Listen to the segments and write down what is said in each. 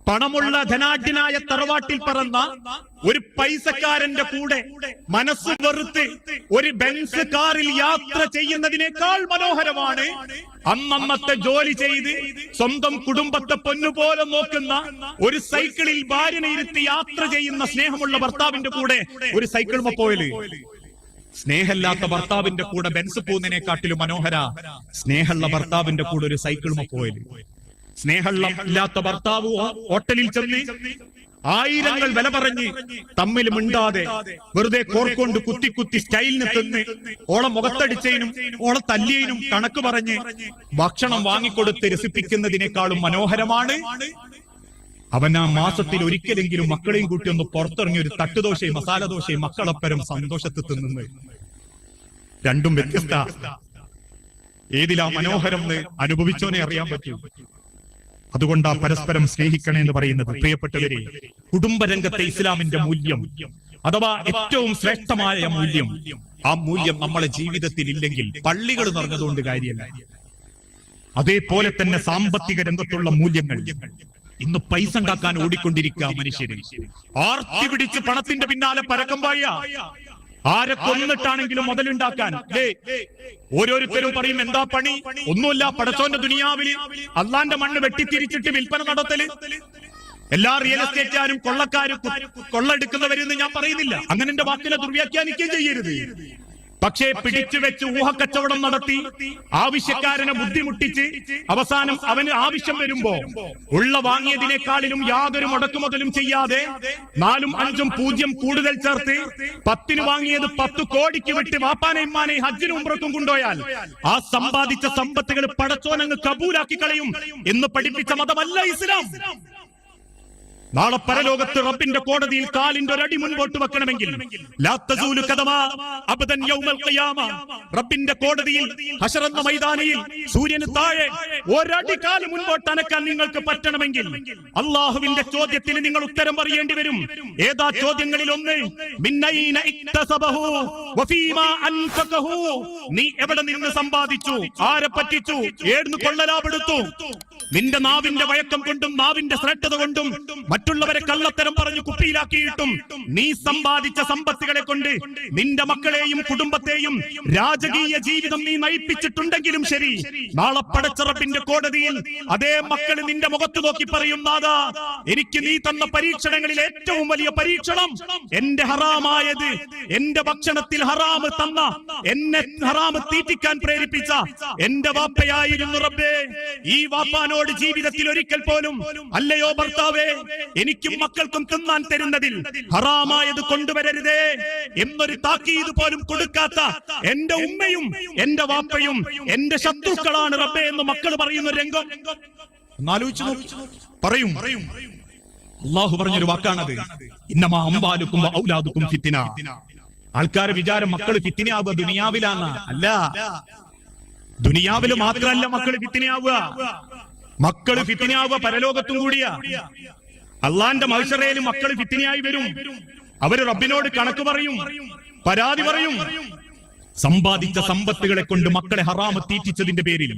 പണമുള്ള ധനാഢ്യനായ തറവാട്ടിൽ പറന്ന ഒരു പൈസക്കാരന്റെ കൂടെ മനസ്സ് വെറുത്ത് ഒരു ബെൻസ് കാറിൽ യാത്ര ചെയ്യുന്നതിനേക്കാൾ മനോഹരമാണ് അന്നന്നത്തെ ജോലി ചെയ്ത് സ്വന്തം കുടുംബത്തെ പൊന്നുപോലെ നോക്കുന്ന ഒരു സൈക്കിളിൽ ഭാര്യനെ ഇരുത്തി യാത്ര ചെയ്യുന്ന സ്നേഹമുള്ള ഭർത്താവിന്റെ കൂടെ ഒരു സൈക്കിൾ പോയല്. സ്നേഹമില്ലാത്ത ഭർത്താവിന്റെ കൂടെ ബെൻസ് പോകുന്നതിനെക്കാട്ടിലും മനോഹര സ്നേഹമുള്ള ഭർത്താവിന്റെ കൂടെ ഒരു സൈക്കിൾ പോയല്. സ്നേഹമില്ലാത്ത ഭർത്താവ് ഹോട്ടലിൽ ചെന്ന് ആയിരങ്ങൾ വില പറഞ്ഞ് തമ്മിൽ മിണ്ടാതെ വെറുതെ കോർക്കൊണ്ട് കുത്തി കുത്തി സ്റ്റൈലിന് തിന്ന് ഓളെ മുഖത്തടിച്ചതിനും ഓളെ തല്ലിയതിനും കണക്ക് പറഞ്ഞ് ഭക്ഷണം വാങ്ങിക്കൊടുത്ത് രസിപ്പിക്കുന്നതിനേക്കാളും മനോഹരമാണ് അവൻ ആ മാസത്തിൽ ഒരിക്കലെങ്കിലും മക്കളെയും കൂട്ടി ഒന്ന് പുറത്തിറങ്ങി ഒരു തട്ടുദോശയും മസാലദോശയും മക്കളപ്പരം സന്തോഷത്തിൽ തിന്നുന്നത്. രണ്ടും വ്യത്യസ്ത. ഏതിലാ മനോഹരം എന്ന് അനുഭവിച്ചോനെ അറിയാൻ പറ്റും. അതുകൊണ്ടാ പരസ്പരം സ്നേഹിക്കണേ എന്ന് പറയുന്നത്. പ്രിയപ്പെട്ടവരെ, കുടുംബരംഗത്തെ ഇസ്ലാമിന്റെ മൂല്യം അഥവാ ഏറ്റവും ശ്രേഷ്ഠമായ മൂല്യം, ആ മൂല്യം നമ്മളെ ജീവിതത്തിൽ ഇല്ലെങ്കിൽ പള്ളികൾ നിറഞ്ഞതുകൊണ്ട് കാര്യമല്ല. അതേപോലെ തന്നെ സാമ്പത്തിക രംഗത്തുള്ള മൂല്യങ്ങൾ. ഇന്ന് പൈസ ഉണ്ടാക്കാൻ ഓടിക്കൊണ്ടിരിക്കുക മനുഷ്യര്. ആർത്തി പിടിച്ച് പണത്തിന്റെ പിന്നാലെ പരക്കം പായ. ആരെ കൊന്നിട്ടാണെങ്കിലും മുതലുണ്ടാക്കാൻ. ഓരോരുത്തരും പറയും എന്താ പണി? ഒന്നുമില്ല, പടച്ചോന്റെ ദുനിയാവിൽ അള്ളാന്റെ മണ്ണ് വെട്ടിത്തിരിച്ചിട്ട് വിൽപ്പന നടത്തല്. എല്ലാ റിയൽ എസ്റ്റേറ്റുകാരും കൊള്ളക്കാരും കൊള്ളെടുക്കുന്നവരെന്ന് ഞാൻ പറയുന്നില്ല, അങ്ങനെ എന്റെ വാക്കിനെ ദുർവ്യാഖ്യാനിക്കുകയും ചെയ്യരുത്. പക്ഷേ പിടിച്ചു വെച്ച് ഊഹക്കച്ചവടം നടത്തി ആവശ്യക്കാരനെ ബുദ്ധിമുട്ടിച്ച് അവസാനം അവന് ആവശ്യം വരുമ്പോ ഉള്ള വാങ്ങിയതിനേക്കാളിലും യാതൊരു മുടക്കുമുതലും ചെയ്യാതെ 4ഉം 5ഉം 0 കൂടുതൽ ചേർത്ത് 10ന് വാങ്ങിയത് 10 കോടിക്ക് വിട്ട് വാപ്പാനെയും മാനെയും ഹജ്ജിനും ഉംറക്കും കൊണ്ടുപോയാൽ ആ സമ്പാദിച്ച സമ്പത്തുകൾ പടച്ചോനങ്ങ് കബൂലാക്കി കളയും എന്ന് പഠിപ്പിച്ച മതമല്ല ഇസ്ലാം. നാളെ പരലോകത്ത് റബ്ബിന്റെ കോടതിയിൽ കാലിന്റെ ഒരടി മുൻപോട്ട് വെക്കണമെങ്കിൽ റബ്ബിന്റെ കോടതിയിൽ ഹശർ എന്ന മൈതാനിയിൽ സൂര്യന് താഴെ ഒരടി കാല് മുൻപോട്ട് അനക്കാൻ നിങ്ങൾക്ക് പറ്റണമെങ്കിൽ അള്ളാഹുവിന്റെ ചോദ്യത്തിന് നിങ്ങൾ ഉത്തരം പറയേണ്ടി വരും. ഏതാ ചോദ്യങ്ങളിൽ ഒന്ന്? നീ എവിടെ നിന്ന് സമ്പാദിച്ചു? ആരെ പറ്റിച്ചു? ഏടുന്ന് കൊള്ളലാപെടുത്തു? നിന്റെ നാവിന്റെ വഴക്കം കൊണ്ടും നാവിന്റെ ശ്രേഷ്ഠത കൊണ്ടും മറ്റുള്ളവരെ കള്ളത്തരം പറഞ്ഞു കുപ്പിയിലാക്കിയിട്ടും നീ സമ്പാദിച്ച സമ്പത്തുകളെ കൊണ്ട് നിന്റെ മക്കളെയും കുടുംബത്തെയും രാജകീയ ജീവിതം നീ നയിപ്പിച്ചിട്ടുണ്ടെങ്കിലും ശരി, നാളെ പടച്ച റബ്ബിന്റെ കോടതിയിൽ അതേ മക്കൾ നിന്റെ മുഖത്ത് നോക്കി പറയും, നാഥാ, എനിക്ക് നീ തന്ന പരീക്ഷണങ്ങളിൽ ഏറ്റവും വലിയ പരീക്ഷണം എന്റെ ഹറാമായത്, എന്റെ ഭക്ഷണത്തിൽ ഹറാമ് തന്ന, എന്നെ ഹറാമ് തീറ്റിക്കാൻ പ്രേരിപ്പിച്ച എന്റെ വാപ്പയായിരുന്നു റബ്ബേ. ഈ വാപ്പാനോട് ജീവിതത്തിൽ ഒരിക്കൽ പോലും അല്ലയോ ഭർത്താവേ എനിക്കും മക്കൾക്കും തിന്നാൻ തരുന്നതിൽ ഹറാമായത് കൊണ്ടുവരരുതേ എന്നൊരു താക്കീത് പോലും കൊടുക്കാത്ത എന്റെ ഉമ്മയും എന്റെ വാപ്പയും എന്റെ ശത്രുക്കളാണ് റബ്ബേ എന്ന് മക്കൾ പറയുന്ന രംഗം പറയും. അല്ലാഹു പറഞ്ഞൊരു വാക്കാണത്, ഇന്നമാ അംവാലുക്കും ഔലാദുക്കും ഫിത്ന. ആൾക്കാരെ വിചാരം മക്കള് ഫിത്നയാവുക ദുനിയാവിലാണ്. അല്ല, ദുനിയാവില് മാത്രമല്ല മക്കള് ഫിത്നയാവുക. മക്കള് ഫിത്നയാവുക പരലോകത്തും കൂടിയാ. അള്ളാന്റെ മഹ്ശറയിലും മക്കള് ഫിത്നയായി വരും. അവര് റബ്ബിനോട് കണക്ക് പറയും, പരാതി പറയും. സമ്പാദിച്ച സമ്പത്തുകളെ കൊണ്ട് മക്കളെ ഹറാമ് തീറ്റിച്ചതിന്റെ പേരിൽ,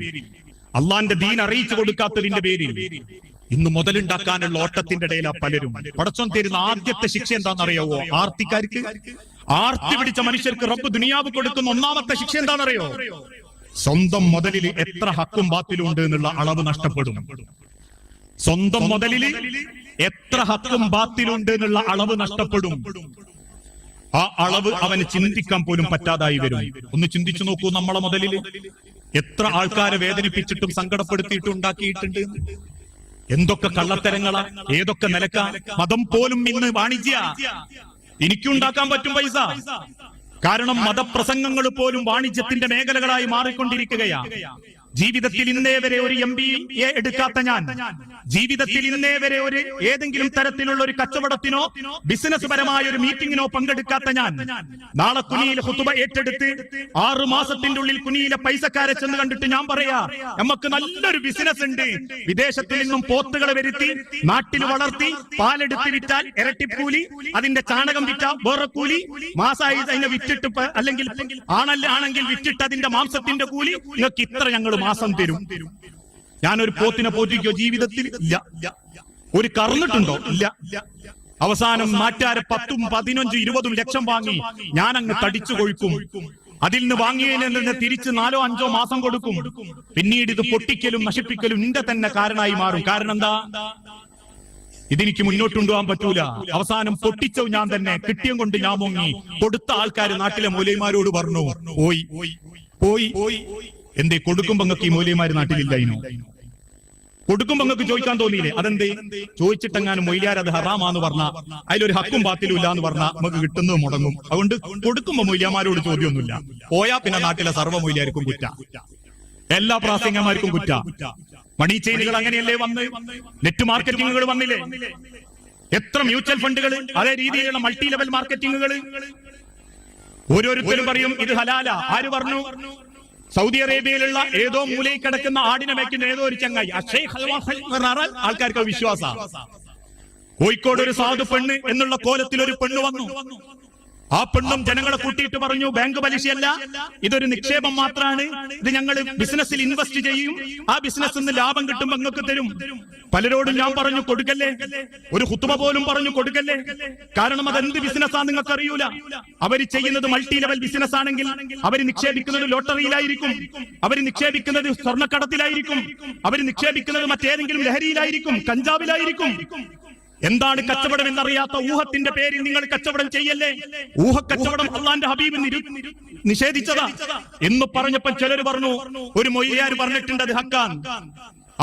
അള്ളാന്റെ ദീൻ അറിയിച്ചു കൊടുക്കാത്തതിന്റെ പേരിൽ ഇന്ന് മുതലുണ്ടാക്കാനുള്ള ഓട്ടത്തിന്റെ ഇടയിലാ പലരും. പടച്ചോൻ തരുന്ന ആദ്യത്തെ ശിക്ഷ എന്താണെന്നറിയാവോ? ആർത്തിക്കാർക്ക്, ആർത്തി പിടിച്ച മനുഷ്യർക്ക് റബ്ബ് ദുനിയാവ് കൊടുക്കുന്ന ഒന്നാമത്തെ ശിക്ഷ എന്താണെന്നറിയോ? സ്വന്തം മുതലിൽ എത്ര ഹക്കും ബാത്തിലും ഉണ്ട് എന്നുള്ള അളവ് നഷ്ടപ്പെടും. സ്വന്തം മുതലിൽ എത്ര ഹക്കും ബാത്തിലുണ്ട് എന്നുള്ള അളവ് നഷ്ടപ്പെടും. ആ അളവ് അവന് ചിന്തിക്കാൻ പോലും പറ്റാതായി വരും. ഒന്ന് ചിന്തിച്ചു നോക്കൂ, നമ്മളെ മുതലിൽ എത്ര ആൾക്കാരെ വേദനിപ്പിച്ചിട്ടും സങ്കടപ്പെടുത്തിയിട്ടും ഉണ്ടാക്കിയിട്ടുണ്ട്. എന്തൊക്കെ കള്ളത്തരങ്ങളാ, ഏതൊക്കെ നിലക്കാ. മതം പോലും ഇന്ന് വാണിജ്യ. എനിക്കുണ്ടാക്കാൻ പറ്റും പൈസ. കാരണം മതപ്രസംഗങ്ങൾ പോലും വാണിജ്യത്തിന്റെ മേഖലകളായി മാറിക്കൊണ്ടിരിക്കുകയാ. ജീവിതത്തിൽ ഇന്നേ വരെ ഒരു MBA എടുക്കാത്ത ഞാൻ, ജീവിതത്തിൽ ഇന്നേ വരെ ഒരു ഏതെങ്കിലും തരത്തിലുള്ള ഒരു കച്ചവടത്തിനോ ബിസിനസ് പരമായ ഒരു മീറ്റിംഗിനോ പങ്കെടുക്കാത്ത ഞാൻ, നാളെ കുനിയിലെ ഖുതുബ ഏറ്റെടുത്ത് 6 മാസത്തിന്റെ ഉള്ളിൽ കുനിയിലെ പൈസക്കാരെ ചെന്ന് കണ്ടിട്ട് ഞാൻ പറയാ, നമുക്ക് നല്ലൊരു ബിസിനസ് ഉണ്ട്. വിദേശത്തിൽ നിന്നും പോത്തുകളെ വരുത്തി നാട്ടിൽ വളർത്തി പാലെടുത്ത് വിറ്റാൽ ഇരട്ടിക്കൂലി, അതിന്റെ ചാണകം വിറ്റാൽ വേറെ കൂലി, മാസമായി അതിനെ വിറ്റിട്ട് അല്ലെങ്കിൽ ആണെങ്കിൽ വിറ്റിട്ട് അതിന്റെ മാംസത്തിന്റെ കൂലി, നിങ്ങൾക്ക് ഇത്ര ഞങ്ങൾ മാസം തരും. ഞാനൊരു പോത്തിനെ പോറ്റിക്കോ ജീവിതത്തിൽ? ഇല്ല. ഒരു കറന്നിട്ടുണ്ടോ? ഇല്ല. അവസാനം നാട്ടുകാരെ 10, 15, 20 ലക്ഷം വാങ്ങി ഞാൻ അങ്ങ് തടിച്ചു കൊഴുക്കും. അതിൽ നിന്ന് വാങ്ങിയതിൽ നിന്ന് തിരിച്ച് 4, 5 മാസം കൊടുക്കും. പിന്നീട് ഇത് പൊട്ടിക്കലും നശിപ്പിക്കലും നിന്റെ തന്നെ കാരണമായി മാറും. കാരണം എന്താ? ഇതെനിക്ക് മുന്നോട്ട് കൊണ്ടുപോകാൻ പറ്റൂല. അവസാനം പൊട്ടിച്ചോ ഞാൻ തന്നെ, കിട്ടിയം കൊണ്ട് ഞാൻ മുങ്ങി. കൊടുത്ത ആൾക്കാർ നാട്ടിലെ മൗലവിമാരോട് പറഞ്ഞു, പോയി പോയി എന്തേ കൊടുക്കുമ്പോ നിങ്ങൾക്ക് ഈ മൗലവിമാര് നാട്ടിലില്ലായിരുന്നു? കൊടുക്കുമ്പോ നിങ്ങൾക്ക് ചോദിക്കാൻ തോന്നിയില്ലേ? അതെന്തേ? ചോദിച്ചിട്ടെങ്ങാനും മൊയ്ലാർ അത് ഹറാമാന്ന് പറഞ്ഞ, അതിലൊരു ഹക്കും ബാത്തിലും ഇല്ല എന്ന് പറഞ്ഞാൽ നമുക്ക് കിട്ടുന്നത് മുടങ്ങും. അതുകൊണ്ട് കൊടുക്കുമ്പോ മൊയ്ലാമാരോട് ചോദ്യമൊന്നുമില്ല. പോയാ പിന്നെ നാട്ടിലെ സർവ്വ മൊയ്ലാർക്കും കുറ്റ, എല്ലാ പ്രാസംഗികന്മാർക്കും കുറ്റ. മണി ചെയിനുകൾ അങ്ങനെയല്ലേ വന്ന്, നെറ്റ് മാർക്കറ്റിങ്ങുകൾ വന്നില്ലേ? എത്ര മ്യൂച്വൽ ഫണ്ടുകൾ, അതേ രീതിയിലുള്ള മൾട്ടി ലെവൽ മാർക്കറ്റിങ്ങുകൾ. ഓരോരുത്തരും പറയും ഇത് ഹലാല. ആര് പറഞ്ഞു? സൗദി അറേബ്യയിലുള്ള ഏതോ മൂലയിൽ കിടക്കുന്ന ആടിനെ വയ്ക്കുന്ന ഏതോ ഒരു ചങ്ങായി ആൾക്കാർക്ക് വിശ്വാസ. കോഴിക്കോട് ഒരു സാധു പെണ്ണ് എന്നുള്ള കോലത്തിൽ ഒരു പെണ്ണ് വന്നു. ആ പെണ്ണും ജനങ്ങളെ കൂട്ടിയിട്ട് പറഞ്ഞു, ബാങ്ക് പലിശയല്ല, ഇതൊരു നിക്ഷേപം മാത്രമാണ്. ഇത് ഞങ്ങൾ ബിസിനസ്സിൽ ഇൻവെസ്റ്റ് ചെയ്യും, ആ ബിസിനസ് നിന്ന് ലാഭം കിട്ടുമ്പോൾ നിങ്ങൾക്ക് തരും. പലരോടും ഞാൻ പറഞ്ഞു കൊടുക്കല്ലേ, ഒരു ഖുത്ബ പോലും പറഞ്ഞു കൊടുക്കല്ലേ. കാരണം അതെന്ത് ബിസിനസ്സാണ് നിങ്ങൾക്ക് അറിയൂല. അവർ ചെയ്യുന്നത് മൾട്ടി ലെവൽ ബിസിനസ് ആണെങ്കിൽ അവർ നിക്ഷേപിക്കുന്നത് ലോട്ടറിയിലായിരിക്കും, അവർ നിക്ഷേപിക്കുന്നത് സ്വർണ്ണക്കടത്തിലായിരിക്കും, അവർ നിക്ഷേപിക്കുന്നത് മറ്റേതെങ്കിലും ലഹരിയിലായിരിക്കും, കഞ്ചാവിലായിരിക്കും. എന്താണ് കച്ചവടം എന്നറിയാത്ത ഊഹത്തിന്റെ പേരിൽ നിങ്ങൾ കച്ചവടം ചെയ്യല്ലേ. ഊഹക്കച്ചവടം അള്ളാന്റെ ഹബീബ് നിഷേധിച്ചതാ എന്ന് പറഞ്ഞപ്പോൾ ചിലർ പറഞ്ഞു, ഒരു മൊയ്ലിയാർ പറഞ്ഞിട്ടുണ്ട് അത് ഹക്കാൻ.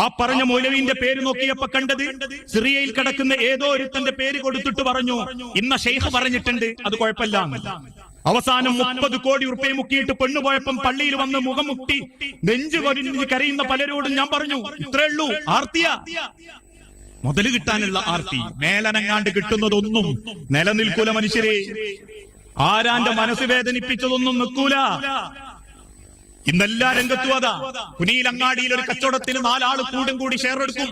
ആ പറഞ്ഞ മൗലവിന്റെ പേര് നോക്കിയപ്പോ കണ്ടത് സിറിയയിൽ കിടക്കുന്ന ഏതോ ഒരുത്തന്റെ പേര് കൊടുത്തിട്ട് പറഞ്ഞു, ഇന്ന ഷെയ്ഖ് പറഞ്ഞിട്ടുണ്ട്, അത് കുഴപ്പമില്ല. അവസാനം 30 കോടി ഉറുപ്പിക മുക്കിയിട്ട് പെണ്ണു പോയപ്പം പള്ളിയിൽ വന്ന് മുഖം മുട്ടി നെഞ്ചു കൊരിഞ്ഞ് കരയുന്ന പലരോടും ഞാൻ പറഞ്ഞു, ഇത്രേ ഉള്ളൂ ആർത്തിയ, മുതല് കിട്ടാനുള്ള ആർത്തി. മേലനങ്ങാണ്ട് കിട്ടുന്നതൊന്നും നിലനിൽക്കൂല മനുഷ്യരെ. ആരാന്റെ മനസ്സ് വേദനിപ്പിച്ചതൊന്നും നിൽക്കൂല. ഇന്നെല്ലാ രംഗത്തും അതാ. കുനിയിലങ്ങാടിയിൽ ഒരു കച്ചവടത്തിന് 4 ആള് കൂടി ഷെയർ എടുക്കും.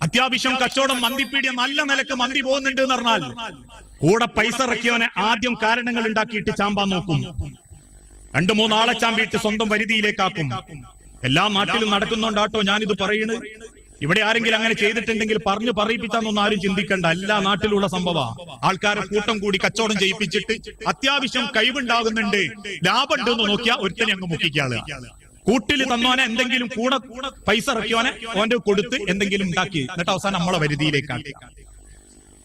അത്യാവശ്യം കച്ചവടം മന്തിപ്പീടിയ നല്ല നിലക്ക് മന്തി പോകുന്നുണ്ട് എന്ന് പറഞ്ഞാൽ കൂടെ പൈസ ഇറക്കിയവനെ ആദ്യം കാരണങ്ങൾ ഉണ്ടാക്കിയിട്ട് ചാമ്പാൻ നോക്കും. 2-3 ആളെ ചാമ്പിയിട്ട് സ്വന്തം പരിധിയിലേക്കാക്കും. എല്ലാ നാട്ടിലും നടക്കുന്നുണ്ടാട്ടോ ഞാനിത് പറയുന്നത്. ഇവിടെ ആരെങ്കിലും അങ്ങനെ ചെയ്തിട്ടുണ്ടെങ്കിൽ പറഞ്ഞു പറയിപ്പിച്ചാന്നൊന്നും ആരും ചിന്തിക്കണ്ട. എല്ലാ നാട്ടിലുള്ള സംഭവ. ആൾക്കാരെ കൂട്ടം കൂടി കച്ചവടം ചെയ്യിപ്പിച്ചിട്ട് അത്യാവശ്യം കഴിവുണ്ടാകുന്നുണ്ട്, ലാഭം ഉണ്ടെന്ന് നോക്കിയാൽ ഒരുത്തനെ അങ്ങ് മുക്കിക്കാള്. കൂട്ടിൽ തന്നോനെ എന്തെങ്കിലും കൂടെ പൈസ ഇറക്കിയോനെ ഓന്റെ കൊടുത്ത് എന്തെങ്കിലും ഉണ്ടാക്കി, എന്നിട്ട് അവസാനം നമ്മളെ പരിധിയിലേക്കാണ്.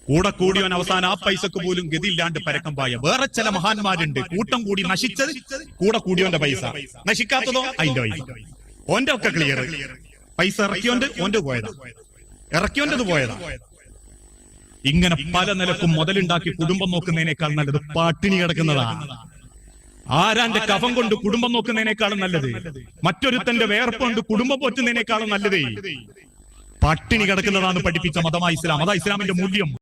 കൂടെ കൂടിയവൻ അവസാനം ആ പൈസക്ക് പോലും ഗതിയില്ലാണ്ട് പരക്കം പായ. വേറെ ചില മഹാന്മാരുണ്ട്, കൂട്ടം കൂടി നശിച്ചത് കൂടെ കൂടിയവന്റെ പൈസ, നശിക്കാത്തതോ അതിന്റെ പൈസ. ഓന്റെ ഒക്കെ ക്ലിയർ. പൈസ ഇറക്കിയോണ്ട് ഓന്റെ പോയതാ, ഇറക്കിയോണ്ടത് പോയതാ. ഇങ്ങനെ പല നിലക്കും മുതലുണ്ടാക്കി കുടുംബം നോക്കുന്നതിനേക്കാൾ നല്ലത് പട്ടിണി കിടക്കുന്നതാണ്. ആരാന്റെ കഫം കൊണ്ട് കുടുംബം നോക്കുന്നതിനേക്കാളും നല്ലത്, മറ്റൊരുത്തന്റെ വേർപ്പ് കൊണ്ട് കുടുംബം പോറ്റുന്നതിനേക്കാളും നല്ലതേ പട്ടിണി കിടക്കുന്നതാണ് പഠിപ്പിച്ച മതമായ ഇസ്ലാം. അതാ ഇസ്ലാമിന്റെ മൂല്യം.